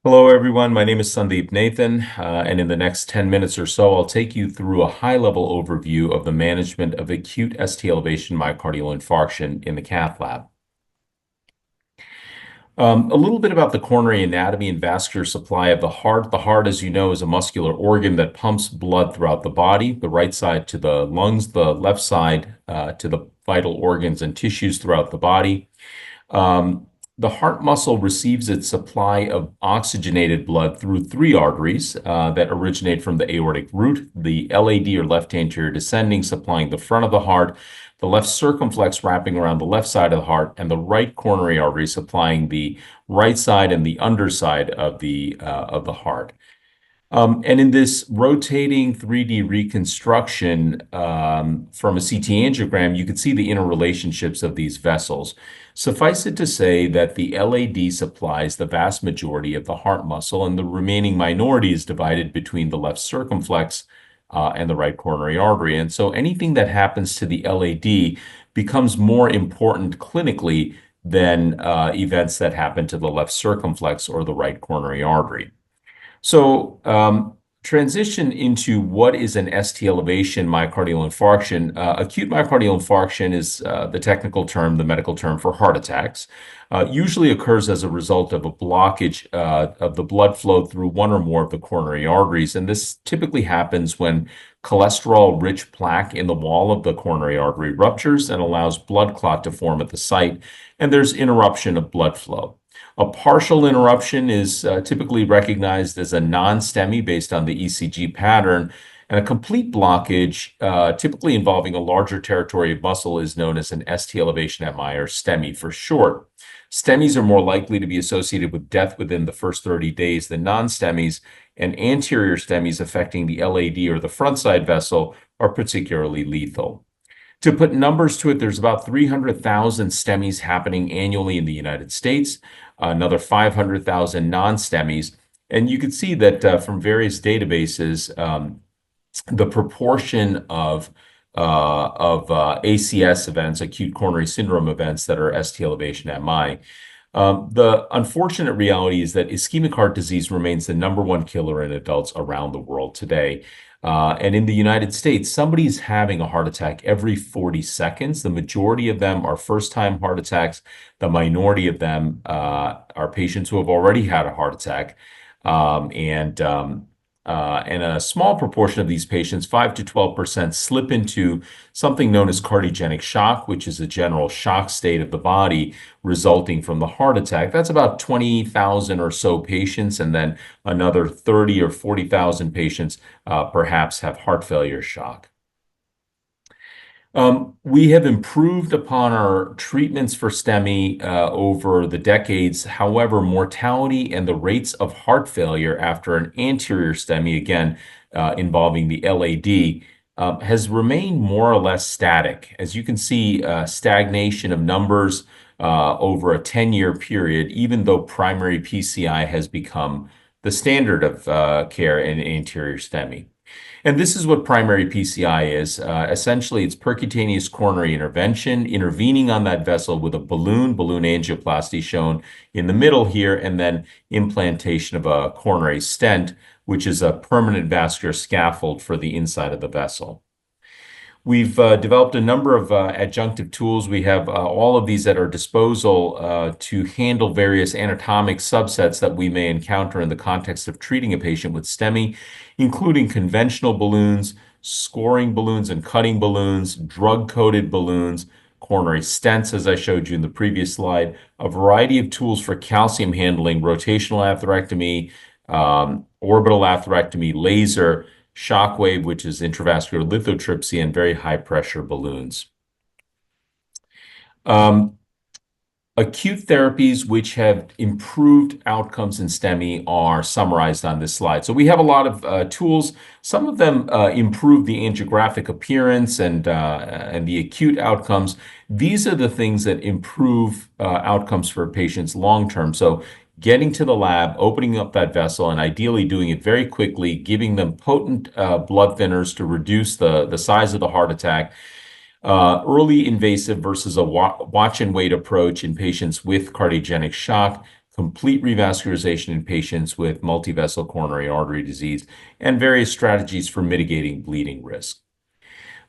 Hello, everyone. My name is Sandeep Nathan, and in the next 10 minutes or so, I'll take you through a high-level overview of the management of acute ST elevation myocardial infarction in the cath lab. A little bit about the coronary anatomy and vascular supply of the heart. The heart, as you know, is a muscular organ that pumps blood throughout the body, the right side to the lungs, the left side to the vital organs and tissues throughout the body. The heart muscle receives its supply of oxygenated blood through three arteries that originate from the aortic root, the LAD or left anterior descending supplying the front of the heart, the left circumflex wrapping around the left side of the heart, and the right coronary artery supplying the right side and the underside of the heart. And in this rotating 3D reconstruction from a CT angiogram, you can see the interrelationships of these vessels. Suffice it to say that the LAD supplies the vast majority of the heart muscle, and the remaining minority is divided between the left circumflex and the right coronary artery. And so anything that happens to the LAD becomes more important clinically than events that happen to the left circumflex or the right coronary artery. So, transition into what is an ST elevation myocardial infarction. Acute myocardial infarction is the technical term, the medical term for heart attacks. Usually occurs as a result of a blockage of the blood flow through one or more of the coronary arteries. And this typically happens when cholesterol-rich plaque in the wall of the coronary artery ruptures and allows blood clot to form at the site, and there's interruption of blood flow. A partial interruption is typically recognized as a non-STEMI based on the ECG pattern, and a complete blockage, typically involving a larger territory of muscle, is known as an ST elevation MI, or STEMI for short. STEMIs are more likely to be associated with death within the first 30 days than non-STEMIs, and anterior STEMIs affecting the LAD or the front side vessel are particularly lethal. To put numbers to it, there's about 300,000 STEMIs happening annually in the United States, another 500,000 non-STEMIs. And you can see that from various databases, the proportion of ACS events, acute coronary syndrome events that are ST elevation MI. The unfortunate reality is that ischemic heart disease remains the number one killer in adults around the world today. And in the United States, somebody's having a heart attack every 40 seconds. The majority of them are first-time heart attacks. The minority of them are patients who have already had a heart attack. And a small proportion of these patients, 5 to 12%, slip into something known as cardiogenic shock, which is a general shock state of the body resulting from the heart attack. That's about 20,000 or so patients, and then another 30 or 40,000 patients perhaps have heart failure shock. We have improved upon our treatments for STEMI over the decades. However, mortality and the rates of heart failure after an anterior STEMI, again, involving the LAD, has remained more or less static. As you can see, stagnation of numbers over a 10-year period, even though primary PCI has become the standard of care in anterior STEMI. And this is what primary PCI is. Essentially, it's percutaneous coronary intervention, intervening on that vessel with a balloon angioplasty shown in the middle here, and then implantation of a coronary stent, which is a permanent vascular scaffold for the inside of the vessel. We've developed a number of adjunctive tools. We have all of these at our disposal to handle various anatomic subsets that we may encounter in the context of treating a patient with STEMI, including conventional balloons, scoring balloons and cutting balloons, drug-coated balloons, coronary stents, as I showed you in the previous slide, a variety of tools for calcium handling, rotational atherectomy, orbital atherectomy, laser, shockwave, which is intravascular lithotripsy, and very high pressure balloons. Acute therapies which have improved outcomes in STEMI are summarized on this slide. So we have a lot of tools. Some of them improve the angiographic appearance and the acute outcomes. These are the things that improve outcomes for patients long term. So getting to the lab, opening up that vessel, and ideally doing it very quickly, giving them potent blood thinners to reduce the size of the heart attack. Early invasive versus a watch and wait approach in patients with cardiogenic shock. complete revascularization in patients with multivessel coronary artery disease, and various strategies for mitigating bleeding risk.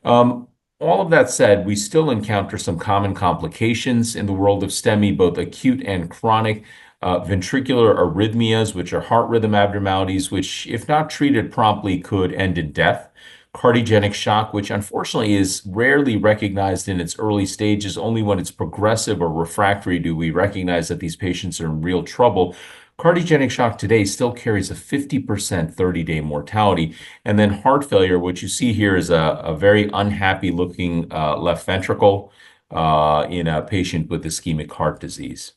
Um, all of that said, we still encounter some common complications in the world of STEMI, both acute and chronic. Ventricular arrhythmias, which are heart rhythm abnormalities, which, if not treated promptly, could end in death. Cardiogenic shock, which unfortunately is rarely recognized in its early stages. Only when it's progressive or refractory do we recognize that these patients are in real trouble. Cardiogenic shock today still carries a 50% 30-day mortality. And then heart failure, which you see here is a very unhappy looking left ventricle in a patient with ischemic heart disease.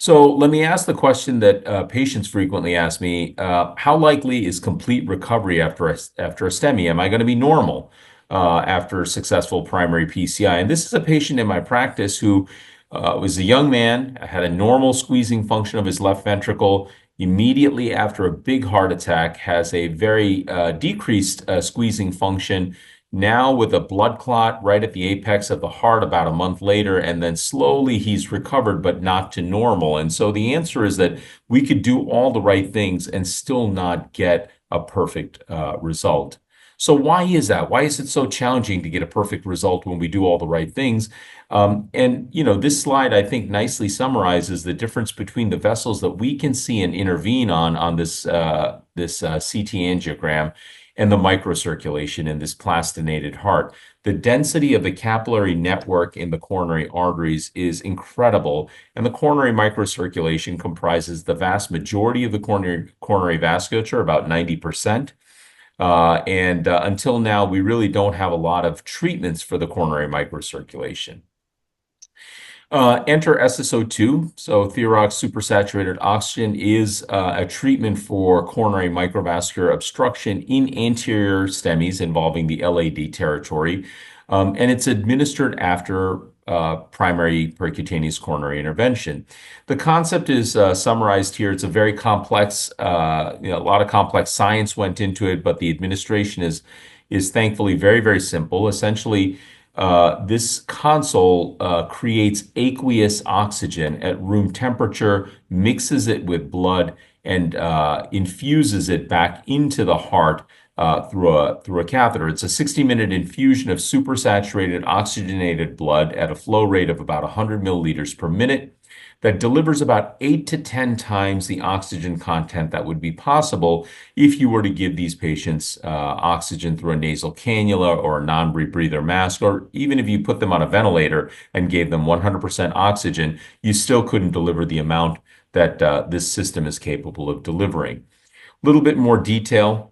So let me ask the question that patients frequently ask me, how likely is complete recovery after a STEMI? Am I going to be normal after successful primary PCI? And this is a patient in my practice who was a young man, had a normal squeezing function of his left ventricle. Immediately after a big heart attack, has a very decreased squeezing function, now with a blood clot right at the apex of the heart about a month later, and then slowly he's recovered, but not to normal. And so the answer is that we could do all the right things and still not get a perfect result. So why is that? Why is it so challenging to get a perfect result when we do all the right things? And this slide, I think, nicely summarizes the difference between the vessels that we can see and intervene on this CT angiogram and the microcirculation in this plastinated heart. The density of the capillary network in the coronary arteries is incredible, and the coronary microcirculation comprises the vast majority of the coronary vasculature, about 90%. And until now, we really don't have a lot of treatments for the coronary microcirculation. Enter SSO2. So Therox supersaturated oxygen is a treatment for coronary microvascular obstruction in anterior STEMIs involving the LAD territory. And it's administered after primary percutaneous coronary intervention. The concept is summarized here. It's a very complex, a lot of complex science went into it, but the administration is thankfully very, very simple. Essentially, this console creates aqueous oxygen at room temperature, mixes it with blood, and infuses it back into the heart through a catheter. It's a 60-minute infusion of supersaturated oxygenated blood at a flow rate of about 100 milliliters per minute that delivers about 8 to 10 times the oxygen content that would be possible if you were to give these patients oxygen through a nasal cannula or a non-rebreather mask, or even if you put them on a ventilator and gave them 100% oxygen, you still couldn't deliver the amount that this system is capable of delivering. A little bit more detail.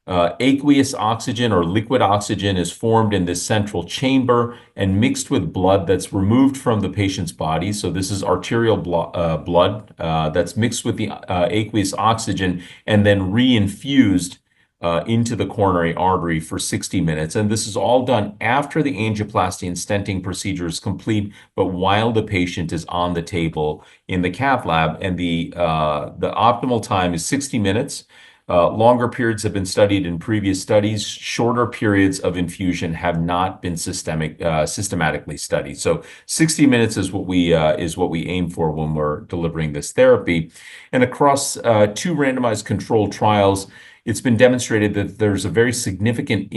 Aqueous oxygen or liquid oxygen is formed in this central chamber and mixed with blood that's removed from the patient's body. So this is arterial blood that's mixed with the aqueous oxygen and then reinfused into the coronary artery for 60 minutes. And this is all done after the angioplasty and stenting procedure is complete, but while the patient is on the table in the cath lab. And the optimal time is 60 minutes. Longer periods have been studied in previous studies. Shorter periods of infusion have not been systematically studied. So 60 minutes is what we aim for when we're delivering this therapy. And across 2 randomized controlled trials, it's been demonstrated that there's a very significant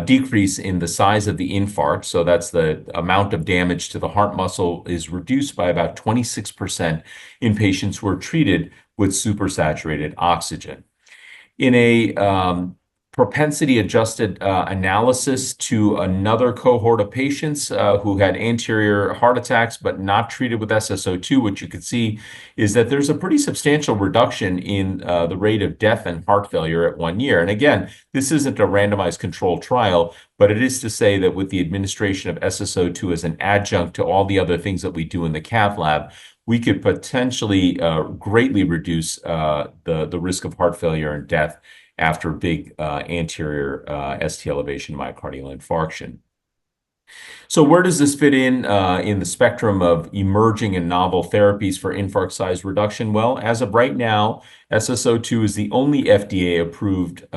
decrease in the size of the infarct. So that's the amount of damage to the heart muscle is reduced by about 26% in patients who are treated with supersaturated oxygen. In a propensity-adjusted analysis to another cohort of patients who had anterior heart attacks but not treated with SSO2, what you can see is that there's a pretty substantial reduction in the rate of death and heart failure at 1 year. And again, this isn't a randomized controlled trial, but it is to say that with the administration of SSO2 as an adjunct to all the other things that we do in the cath lab, we could potentially greatly reduce the risk of heart failure and death after big anterior ST elevation myocardial infarction. So where does this fit in the spectrum of emerging and novel therapies for infarct size reduction? Well, as of right now, SSO2 is the only FDA-approved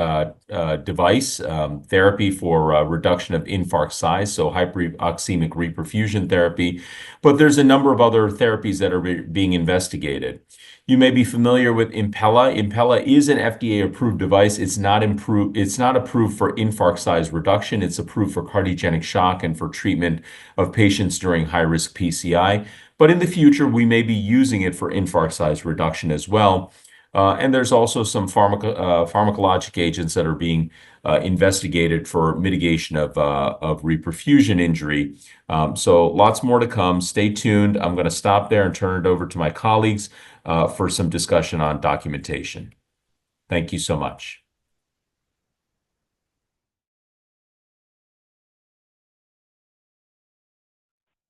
device therapy for reduction of infarct size, so hyperoxemic reperfusion therapy. But there's a number of other therapies that are being investigated. You may be familiar with Impella. Impella is an FDA-approved device. It's not approved for infarct size reduction. It's approved for cardiogenic shock and for treatment of patients during high-risk PCI. But in the future, we may be using it for infarct size reduction as well. And there's also some pharmacologic agents that are being investigated for mitigation of reperfusion injury. So lots more to come. Stay tuned. I'm going to stop there and turn it over to my colleagues for some discussion on documentation. Thank you so much.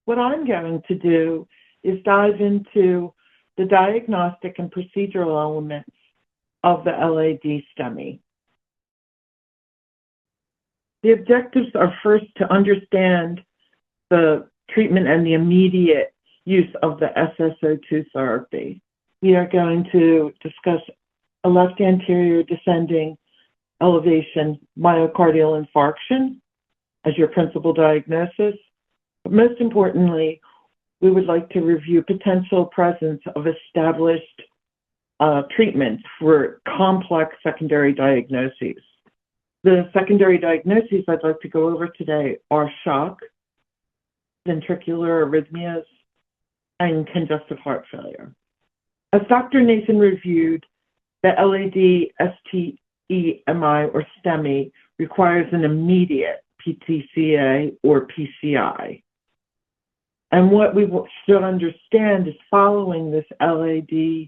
What I'm going to do is dive into the diagnostic and procedural elements of the LAD STEMI. The objectives are first to understand the treatment and the immediate use of the SSO2 therapy. We are going to discuss a left anterior descending elevation myocardial infarction as your principal diagnosis. But most importantly, we would like to review potential presence of established treatments for complex secondary diagnoses. The secondary diagnoses I'd like to go over today are shock, ventricular arrhythmias, and congestive heart failure. As Dr. Nathan reviewed, the LAD STEMI or STEMI requires an immediate PTCA or PCI. And what we should understand is following this LAD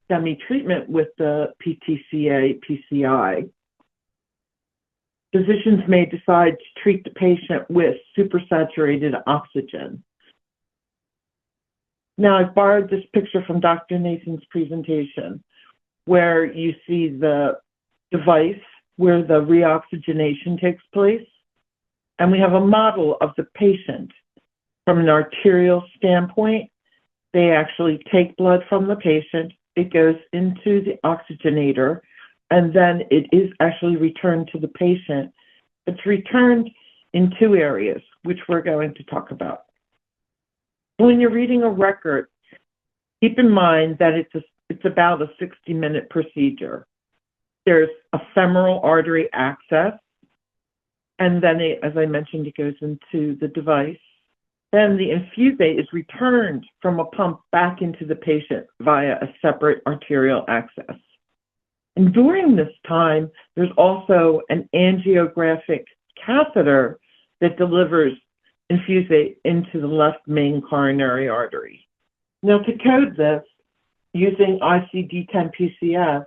STEMI treatment with the PTCA, PCI, physicians may decide to treat the patient with supersaturated oxygen. Now, I've borrowed this picture from Dr. Nathan's presentation, where you see the device where the reoxygenation takes place. And we have a model of the patient from an arterial standpoint. They actually take blood from the patient, it goes into the oxygenator, and then it is actually returned to the patient. It's returned in two areas, which we're going to talk about. When you're reading a record, keep in mind that it's about a 60-minute procedure. There's a femoral artery access, and then, as I mentioned, it goes into the device. Then the infusate is returned from a pump back into the patient via a separate arterial access. And during this time, there's also an angiographic catheter that delivers infusate into the left main coronary artery. Now, to code this, using ICD-10 PCS,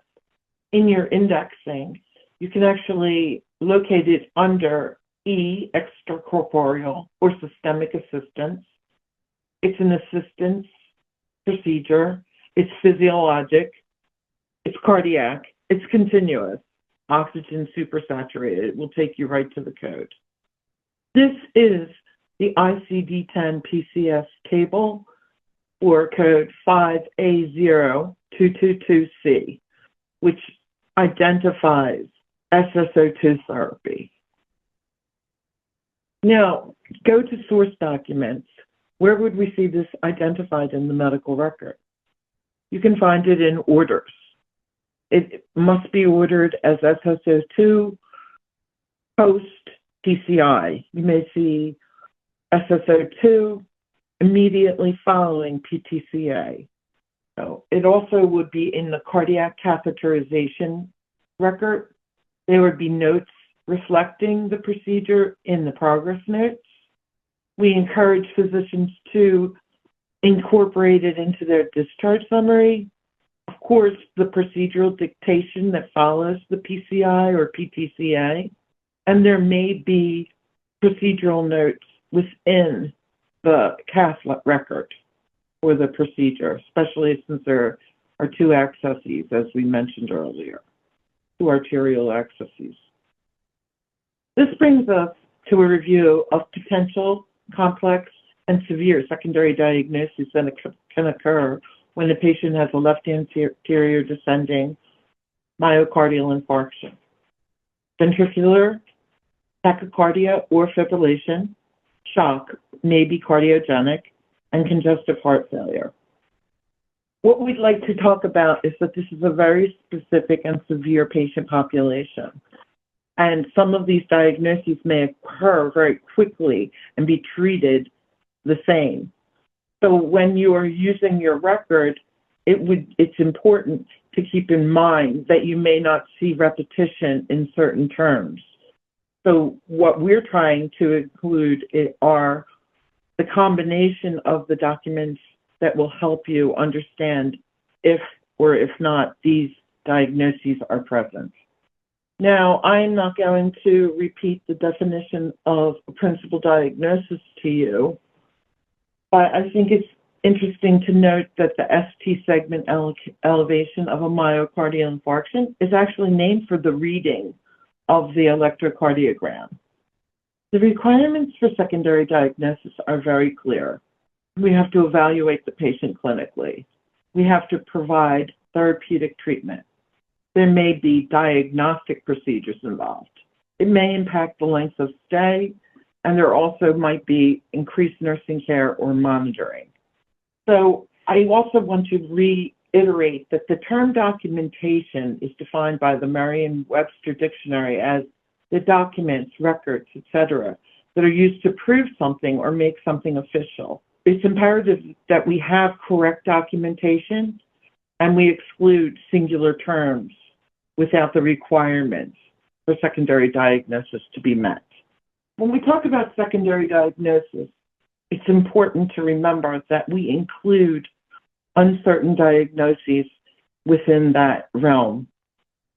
in your indexing, you can actually locate it under E, extracorporeal or systemic assistance. It's an assistance procedure. It's physiologic. It's cardiac. It's continuous. Oxygen supersaturated. It will take you right to the code. This is the ICD-10 PCS table for code 5A0222C, which identifies SSO2 therapy. Now, go to source documents. Where would we see this identified in the medical record? You can find it in orders. It must be ordered as SSO2 post PCI. You may see SSO2 immediately following PTCA. So it also would be in the cardiac catheterization record. There would be notes reflecting the procedure in the progress notes. We encourage physicians to incorporate it into their discharge summary. Of course, the procedural dictation that follows the PCI or PTCA, and there may be procedural notes within the cath record for the procedure, especially since there are two accesses, as we mentioned earlier, two arterial accesses. This brings us to a review of potential complex and severe secondary diagnoses that can occur when the patient has a left anterior descending myocardial infarction. Ventricular tachycardia or fibrillation, shock may be cardiogenic, and congestive heart failure. What we'd like to talk about is that this is a very specific and severe patient population. And some of these diagnoses may occur very quickly and be treated the same. So when you are using your record, it's important to keep in mind that you may not see repetition in certain terms. So what we're trying to include are the combination of the documents that will help you understand if or if not these diagnoses are present. Now, I'm not going to repeat the definition of a principal diagnosis to you, but I think it's interesting to note that the ST segment elevation of a myocardial infarction is actually named for the reading of the electrocardiogram. The requirements for secondary diagnosis are very clear. We have to evaluate the patient clinically. We have to provide therapeutic treatment. There may be diagnostic procedures involved. It may impact the length of stay, and there also might be increased nursing care or monitoring. So I also want to reiterate that the term documentation is defined by the Merriam-Webster Dictionary as the documents, records, etc., that are used to prove something or make something official. It's imperative that we have correct documentation and we exclude singular terms without the requirements for secondary diagnosis to be met. When we talk about secondary diagnosis, it's important to remember that we include uncertain diagnoses within that realm.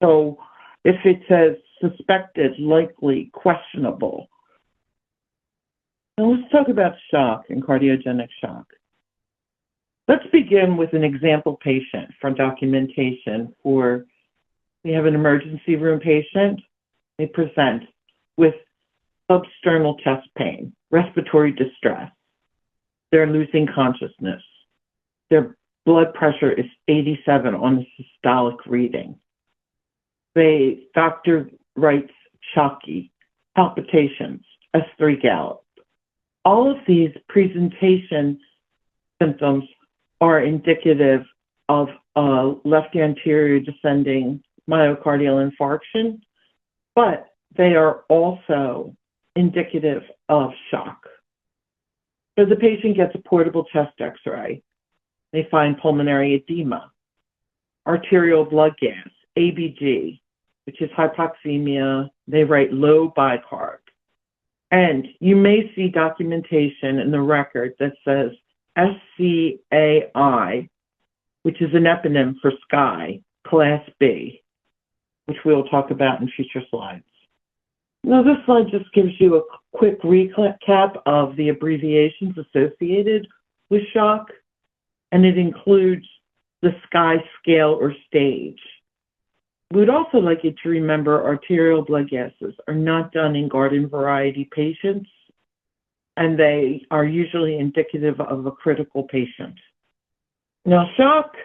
So if it says suspected, likely, questionable. Now let's talk about shock and cardiogenic shock. Let's begin with an example patient for documentation. We have an emergency room patient. They present with substernal chest pain, respiratory distress. They're losing consciousness. Their blood pressure is 87 on the systolic reading. Doctor writes shocky, palpitations, S3 gallop. All of these presentation symptoms are indicative of a left anterior descending myocardial infarction, but they are also indicative of shock. So the patient gets a portable chest x-ray. They find pulmonary edema, arterial blood gas, ABG, which is hypoxemia. They write low bicarb. And you may see documentation in the record that says SCAI, which is an eponym for SCAI, Class B, which we'll talk about in future slides. Now, this slide just gives you a quick recap of the abbreviations associated with shock, and it includes the SCAI scale or stage. We'd also like you to remember arterial blood gases are not done in garden variety patients, and they are usually indicative of a critical patient. Now, shock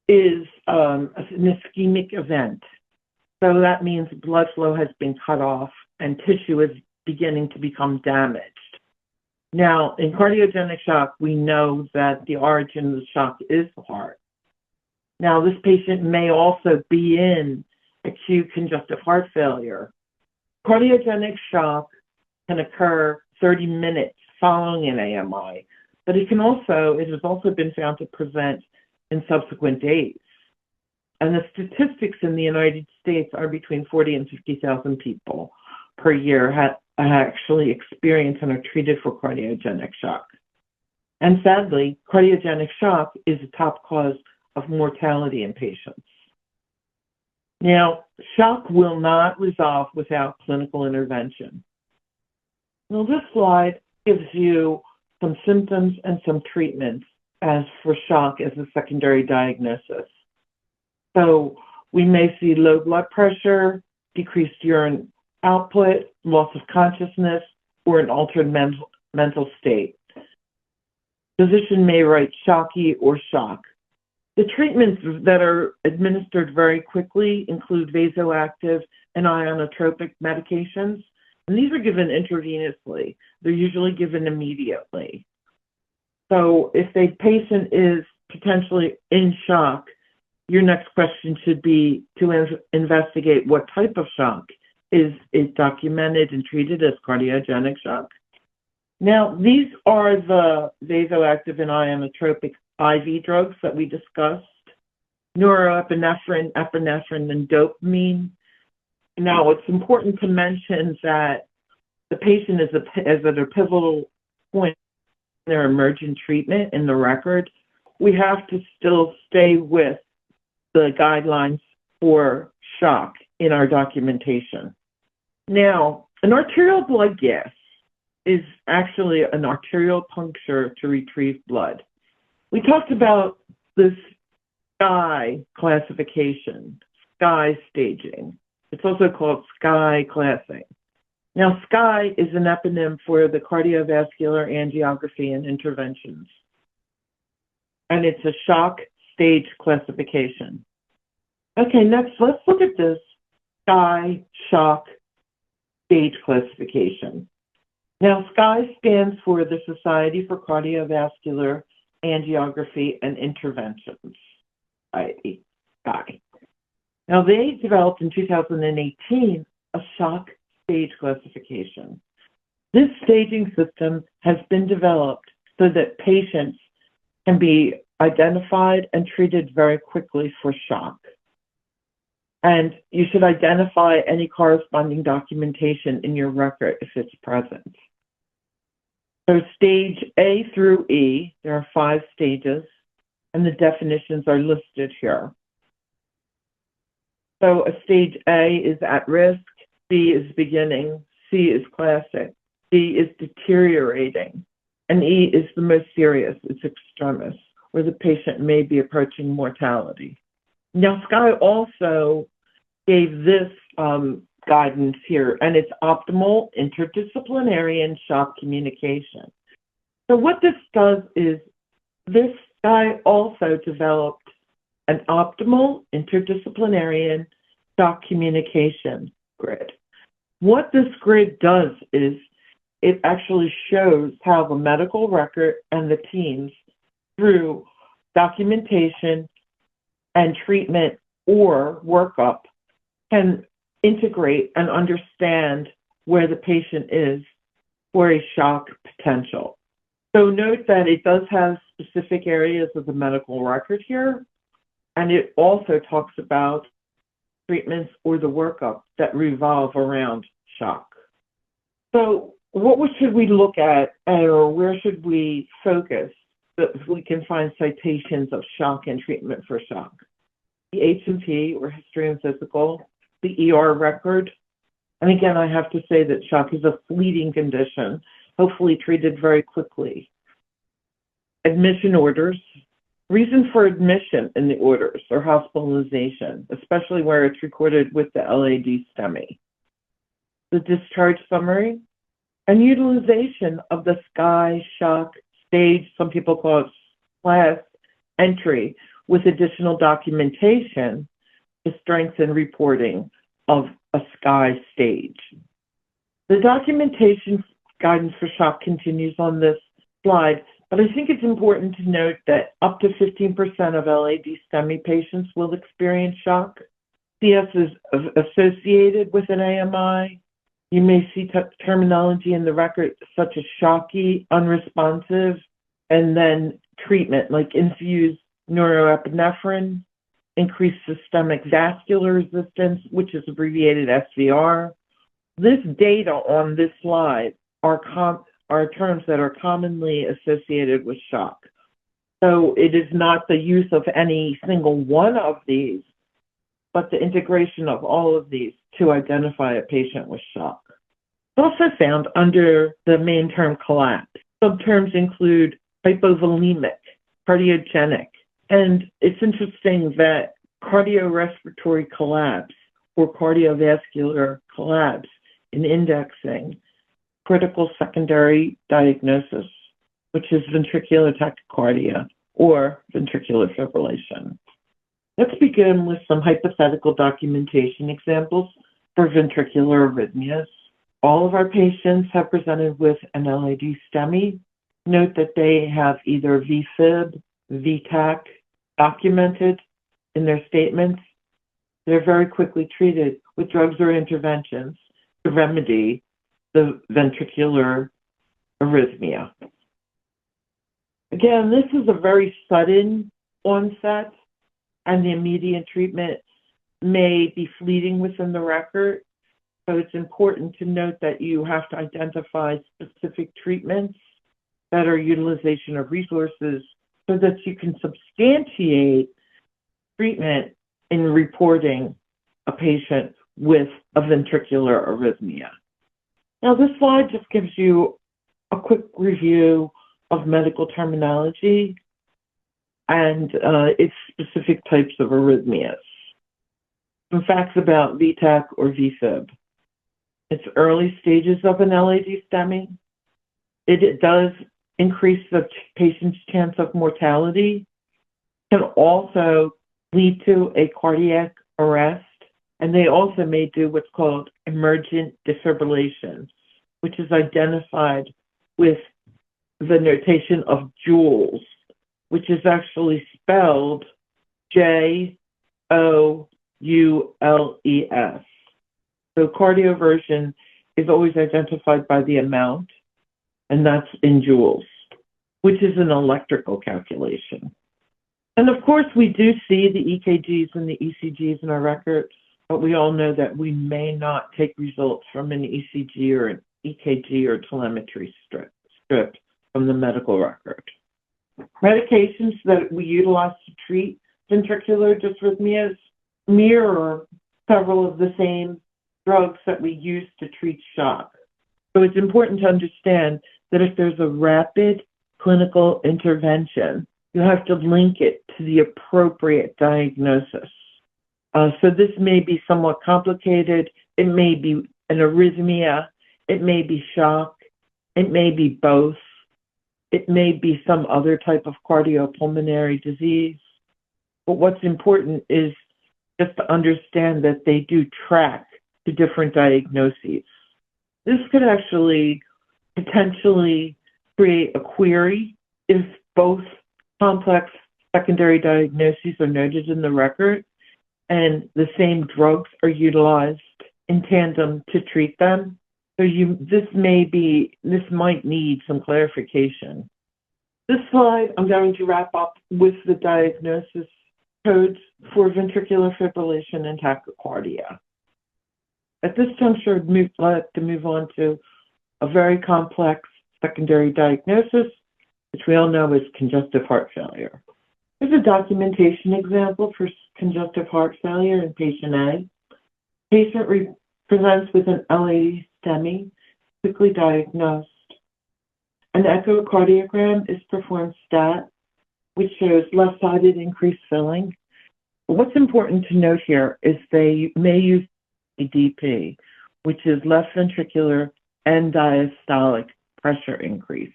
is an ischemic event. So that means blood flow has been cut off and tissue is beginning to become damaged. Now, in cardiogenic shock, we know that the origin of the shock is the heart. Now, this patient may also be in acute congestive heart failure. Cardiogenic shock can occur 30 minutes following an AMI, but it has also been found to present in subsequent days. And the statistics in the United States are between 40 and 50,000 people per year actually experience and are treated for cardiogenic shock. And sadly, cardiogenic shock is a top cause of mortality in patients. Now, shock will not resolve without clinical intervention. Now, this slide gives you some symptoms and some treatments as for shock as a secondary diagnosis. So we may see low blood pressure, decreased urine output, loss of consciousness, or an altered mental state. Physician may write shocky or shock. The treatments that are administered very quickly include vasoactive and ionotropic medications, and these are given intravenously. They're usually given immediately. So if the patient is potentially in shock, your next question should be to investigate what type of shock. Is it documented and treated as cardiogenic shock? Now, these are the vasoactive and ionotropic IV drugs that we discussed: norepinephrine, epinephrine, and dopamine. Now, it's important to mention that the patient is at a pivotal point in their emergent treatment in the record. We have to still stay with the guidelines for shock in our documentation. Now, an arterial blood gas is actually an arterial puncture to retrieve blood. We talked about this STEMI classification, STEMI staging. It's also called STEMI classing. Now, STEMI is an eponym for the cardiovascular angiography and interventions, and it's a shock stage classification. Okay, next, let's look at this STEMI shock stage classification. Now, STEMI stands for the Society for Cardiovascular Angiography and Interventions. STEMI. Now, they developed in 2018 a shock stage classification. This staging system has been developed so that patients can be identified and treated very quickly for shock. And you should identify any corresponding documentation in your record if it's present. So stage A through E, there are 5 stages, and the definitions are listed here. So a stage A is at risk, B is beginning, C is classic, D is deteriorating, and E is the most serious, it's extremis, where the patient may be approaching mortality. Now, Sky also gave this guidance here, and it's optimal interdisciplinary and shock communication. So what this does is this guy also developed an optimal interdisciplinary shock communication grid. What this grid does is it actually shows how the medical record and the teams, through documentation and treatment or workup, can integrate and understand where the patient is for a shock potential. So note that it does have specific areas of the medical record here, and it also talks about treatments or the workup that revolve around shock. So what should we look at, or where should we focus so that we can find citations of shock and treatment for shock? The H&P, or history and physical, the ER record. And again, I have to say that shock is a fleeting condition, hopefully treated very quickly. Admission orders. Reason for admission in the orders or hospitalization, especially where it's recorded with the LAD STEMI. The discharge summary and utilization of the SCI shock stage, some people call it class entry, with additional documentation to strengthen reporting of a SCI stage. The documentation guidance for shock continues on this slide, but I think it's important to note that up to 15% of LAD STEMI patients will experience shock. CS is associated with an AMI. You may see terminology in the record such as shocky, unresponsive, and then treatment like infused norepinephrine, increased systemic vascular resistance, which is abbreviated SVR. This data on this slide are terms that are commonly associated with shock. So it is not the use of any single one of these, but the integration of all of these to identify a patient with shock. It's also found under the main term collapse. Subterms include hypovolemic, cardiogenic, and it's interesting that cardiorespiratory collapse or cardiovascular collapse in indexing critical secondary diagnosis, which is ventricular tachycardia or ventricular fibrillation. Let's begin with some hypothetical documentation examples for ventricular arrhythmias. All of our patients have presented with an LAD STEMI. Note that they have either VFib, VTAC documented in their statements. They're very quickly treated with drugs or interventions to remedy the ventricular arrhythmia. Again, this is a very sudden onset, and the immediate treatment may be fleeting within the record. So it's important to note that you have to identify specific treatments, better utilization of resources, so that you can substantiate treatment in reporting a patient with a ventricular arrhythmia. Now, this slide just gives you a quick review of medical terminology and its specific types of arrhythmias. Some facts about VTAC or VFib. It's early stages of an LAD STEMI. It does increase the patient's chance of mortality. Can also lead to a cardiac arrest, and they also may do what's called emergent defibrillation, which is identified with the notation of joules, which is actually spelled Joules. So cardioversion is always identified by the amount, and that's in joules, which is an electrical calculation. And of course, we do see the EKGs and the ECGs in our record, but we all know that we may not take results from an ECG or an EKG or telemetry strip from the medical record. Medications that we utilize to treat ventricular dysrhythmias mirror several of the same drugs that we use to treat shock. So it's important to understand that if there's a rapid clinical intervention, you have to link it to the appropriate diagnosis. So this may be somewhat complicated. It may be an arrhythmia. It may be shock. It may be both. It may be some other type of cardiopulmonary disease. But what's important is just to understand that they do track to different diagnoses. This could actually potentially create a query if both complex secondary diagnoses are noted in the record and the same drugs are utilized in tandem to treat them. So this might need some clarification. This slide, I'm going to wrap up with the diagnosis codes for ventricular fibrillation and tachycardia. At this juncture, I'd like to move on to a very complex secondary diagnosis, which we all know is congestive heart failure. Here's a documentation example for congestive heart failure in patient A. Patient presents with an LAD STEMI, quickly diagnosed. An echocardiogram is performed stat, which shows left-sided increased filling. But what's important to note here is they may use DP, which is left ventricular and diastolic pressure increase.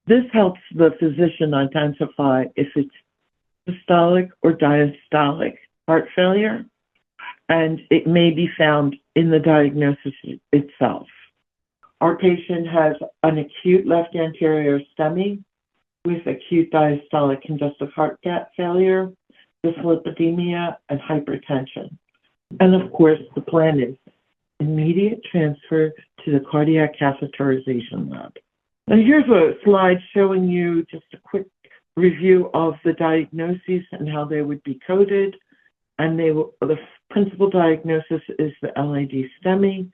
This helps the physician identify if it's systolic or diastolic heart failure, and it may be found in the diagnosis itself. Our patient has an acute left anterior STEMI with acute diastolic congestive heart failure, dyslipidemia, and hypertension. And of course, the plan is immediate transfer to the cardiac catheterization lab. And here's a slide showing you just a quick review of the diagnoses and how they would be coded. And the principal diagnosis is the LAD STEMI,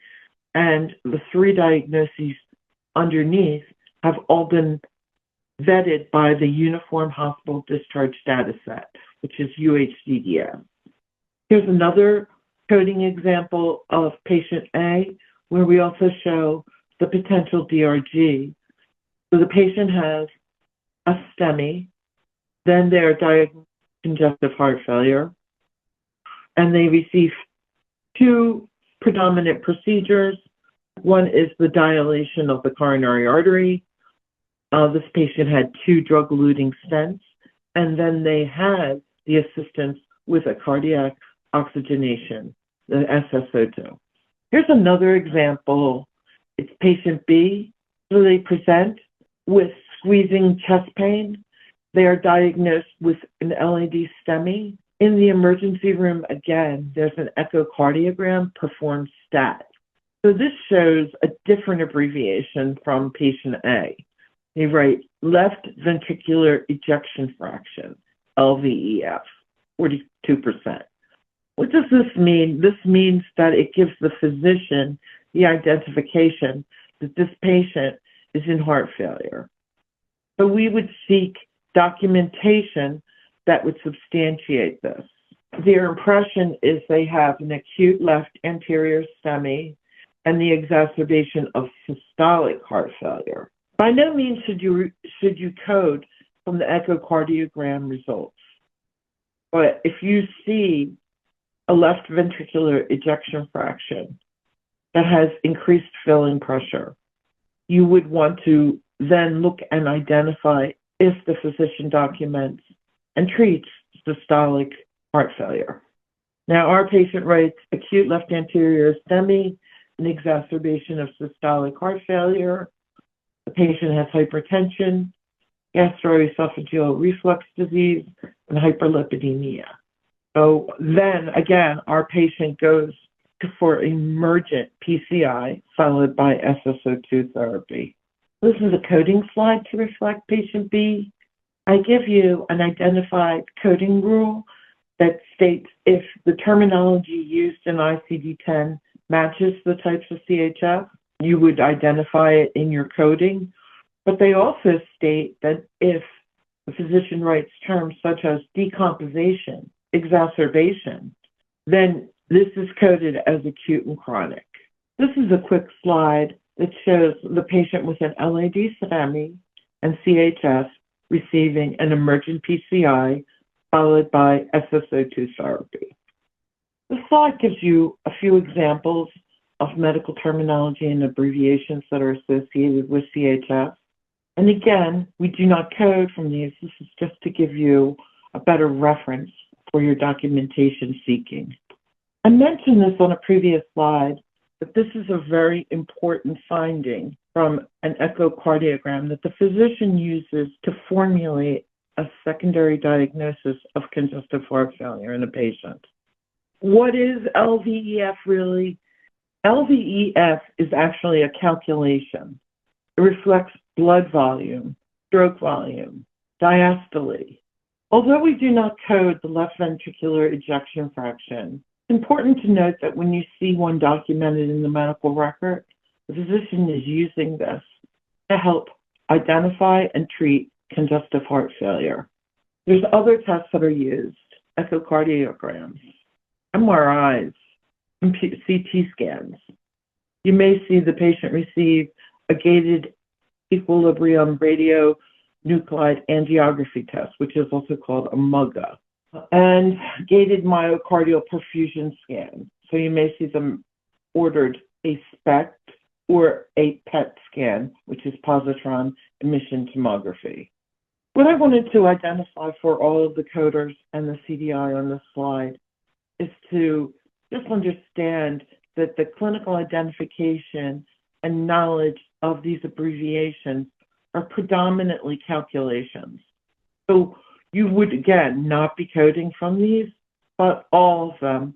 and the three diagnoses underneath have all been vetted by the Uniform Hospital Discharge Data Set, which is UHDDS. Here's another coding example of patient A, where we also show the potential DRG. So the patient has a STEMI, then they're diagnosed with congestive heart failure, and they receive two predominant procedures, One is the dilation of the coronary artery. This patient had 2 drug-eluting stents, and then they had the assistance with a cardiac oxygenation, the SSO2. Here's another example. It's patient B. So they present with squeezing chest pain. They are diagnosed with an LAD STEMI. In the emergency room, again, there's an echocardiogram performed stat. So this shows a different abbreviation from patient A. They write left ventricular ejection fraction, LVEF, 42%. What does this mean? This means that it gives the physician the identification that this patient is in heart failure. So we would seek documentation that would substantiate this. Their impression is they have an acute left anterior STEMI and the exacerbation of systolic heart failure. By no means should you code from the echocardiogram results. But if you see a left ventricular ejection fraction that has increased filling pressure, you would want to then look and identify if the physician documents and treats systolic heart failure. Now, our patient writes acute left anterior STEMI, an exacerbation of systolic heart failure. The patient has hypertension, gastroesophageal reflux disease, and hyperlipidemia. So then, again, our patient goes for emergent PCI followed by SSO2 therapy. This is a coding slide to reflect patient B. I give you an identified coding rule that states if the terminology used in ICD-10 matches the types of CHF, you would identify it in your coding. But they also state that if the physician writes terms such as decomposition, exacerbation, then this is coded as acute and chronic. This is a quick slide that shows the patient with an LAD STEMI and CHF receiving an emergent PCI followed by SSO2 therapy. The slide gives you a few examples of medical terminology and abbreviations that are associated with CHF. And again, we do not code from these. This is just to give you a better reference for your documentation seeking. I mentioned this on a previous slide, but this is a very important finding from an echocardiogram that the physician uses to formulate a secondary diagnosis of congestive heart failure in a patient. What is LVEF really? LVEF is actually a calculation. It reflects blood volume, stroke volume, diastole. Although we do not code the left ventricular ejection fraction, it's important to note that when you see one documented in the medical record, the physician is using this to help identify and treat congestive heart failure. There's other tests that are used, echocardiograms, MRIs, and CT scans. You may see the patient receive a gated equilibrium radionuclide angiography test, which is also called a MUGA, and gated myocardial perfusion scan. So you may see them ordered a SPECT or a PET scan, which is positron emission tomography. What I wanted to identify for all of the coders and the CDI on this slide is to just understand that the clinical identification and knowledge of these abbreviations are predominantly calculations. So you would, again, not be coding from these, but all of them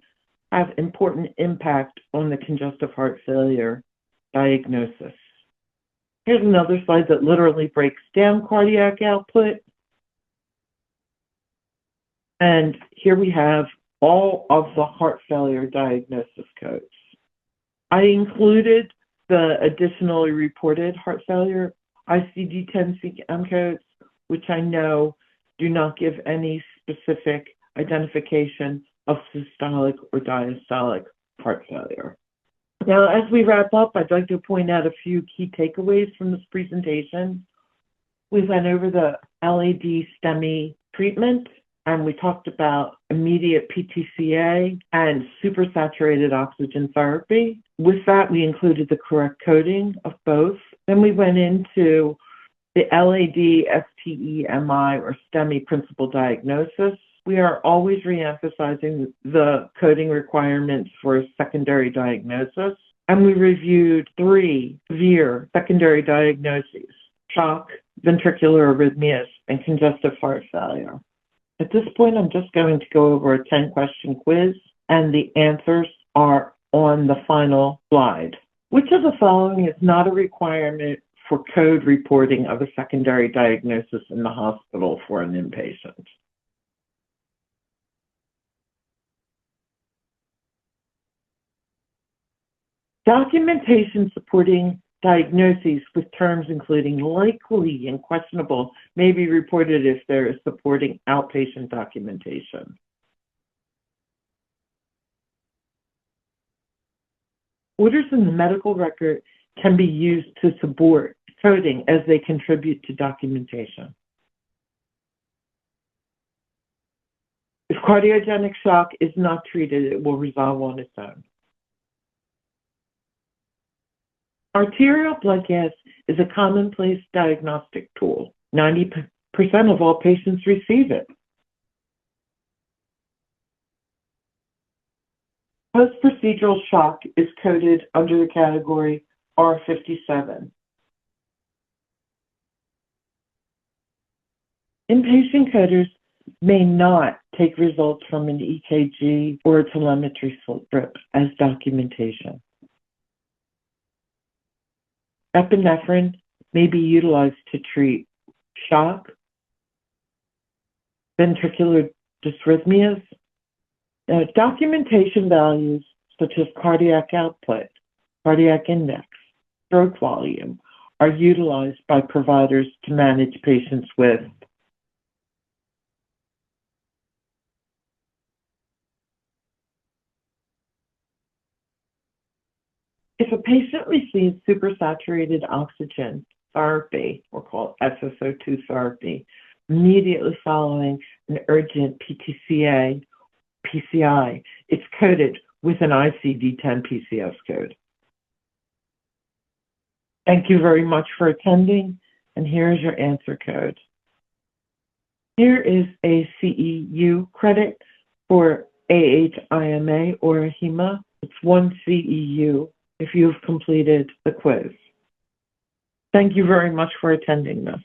have important impact on the congestive heart failure diagnosis. Here's another slide that literally breaks down cardiac output. And here we have all of the heart failure diagnosis codes. I included the additionally reported heart failure ICD-10 CM codes, which I know do not give any specific identification of systolic or diastolic heart failure. Now, as we wrap up, I'd like to point out a few key takeaways from this presentation. We went over the LAD STEMI treatment. and we talked about immediate PTCA and supersaturated oxygen therapy. With that, we included the correct coding of both. Then we went into the LAD, STEMI, or STEMI principal diagnosis. We are always reemphasizing the coding requirements for secondary diagnosis. And we reviewed 3 severe secondary diagnoses: shock, ventricular arrhythmias, and congestive heart failure. At this point, I'm just going to go over a 10-question quiz, and the answers are on the final slide. Which of the following is not a requirement for code reporting of a secondary diagnosis in the hospital for an inpatient? Documentation supporting diagnoses with terms including likely and questionable may be reported if there is supporting outpatient documentation. Orders in the medical record can be used to support coding as they contribute to documentation. If cardiogenic shock is not treated, it will resolve on its own. Arterial blood gas is a commonplace diagnostic tool. 90% of all patients receive it. Post-procedural shock is coded under the category R57. Inpatient coders may not take results from an EKG or a telemetry strip as documentation. Epinephrine may be utilized to treat shock, ventricular dysrhythmias. Documentation values such as cardiac output, cardiac index, stroke volume are utilized by providers to manage patients with if a patient receives supersaturated oxygen therapy, or called SSO2 therapy, immediately following an urgent PTCA, PCI, it's coded with an ICD-10 PCS code. Thank you very much for attending, and here is your answer code. Here is a CEU credit for AHIMA or AHIMA. It's 1 CEU if you've completed the quiz. Thank you very much for attending this.